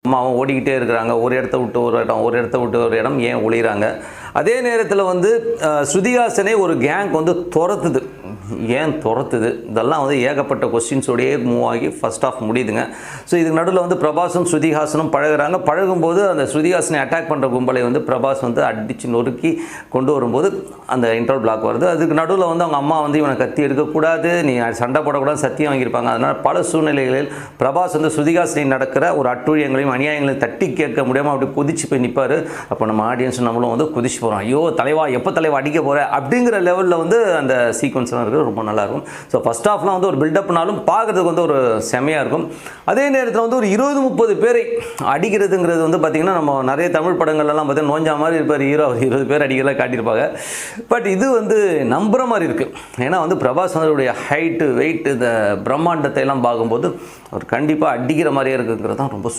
அம்மாவும் ஓடிக்கிட்டே இருக்கிறாங்க. ஒரு இடத்த விட்டு ஒரு இடம், ஒரு இடத்த விட்டு ஒரு இடம் ஏன் ஒளிகிறாங்க. அதே நேரத்தில் வந்து ஸ்ருதிஹாசனே ஒரு கேங் வந்து துரத்துது. ஏன் துரத்துது? இதெல்லாம் வந்து ஏகப்பட்ட கொஸ்டின்ஸோடையே மூவ் ஆகி ஃபர்ஸ்ட் ஆஃப் முடியுதுங்க. ஸோ இதுக்கு நடுவில் வந்து பிரபாஸும் ஸ்ருதிஹாசனும் பழகுறாங்க. பழகும்போது அந்த ஸ்ருதிஹாசனை அட்டாக் பண்ணுற கும்பலை வந்து பிரபாஸ் வந்து அடித்து நொறுக்கி கொண்டு வரும்போது அந்த இன்டர்வல் பிளாக் வருது. அதுக்கு நடுவில் வந்து அவங்க அம்மா வந்து இவனை கத்தி எடுக்கக்கூடாது, நீ சண்டை போடக்கூடாது சத்தியம் வாங்கியிருப்பாங்க. அதனால் பல சூழ்நிலைகளில் பிரபாஸ் வந்து ஸ்ருதிஹாசனை நடக்கிற ஒரு அட்டூழியங்களையும் அநியாயங்களையும் தட்டி கேட்க முடியாமல் அப்படி குதிச்சு போய் நிற்பார். அப்போ நம்ம ஆடியன்ஸ் நம்மளும் வந்து குதிச்சு போகிறோம். ஐயோ தலைவா எப்போ தலைவா அடிக்க போகிற அப்படிங்கிற லெவலில் வந்து அந்த சீக்வன்ஸ்லாம் இருக்குது. ரொம்ப நல்லாயிருக்கும். ஸோ ஃபஸ்ட் ஹாஃப்லாம் வந்து ஒரு பில்டப்னாலும் பார்க்குறதுக்கு வந்து ஒரு செமையாக இருக்கும். அதே நேரத்தில் வந்து ஒரு 20-30 பேரை அடிக்கிறதுங்கிறது வந்து பார்த்திங்கன்னா நம்ம நிறைய தமிழ் படங்கள்லாம் பார்த்தீங்கன்னா நோஞ்சா மாதிரி இருப்பார் ஹீரோ, 20 பேர் அடிக்கிறதா காட்டியிருப்பாங்க. பட் இது வந்து நம்புகிற மாதிரி இருக்குது. ஏன்னா வந்து பிரபாஸ் அவருடைய ஹைட்டு வெயிட் இந்த பிரம்மாண்டத்தை எல்லாம் பார்க்கும்போது அவர் கண்டிப்பாக அடிக்கிற மாதிரியே இருக்குங்கிறது தான் ரொம்ப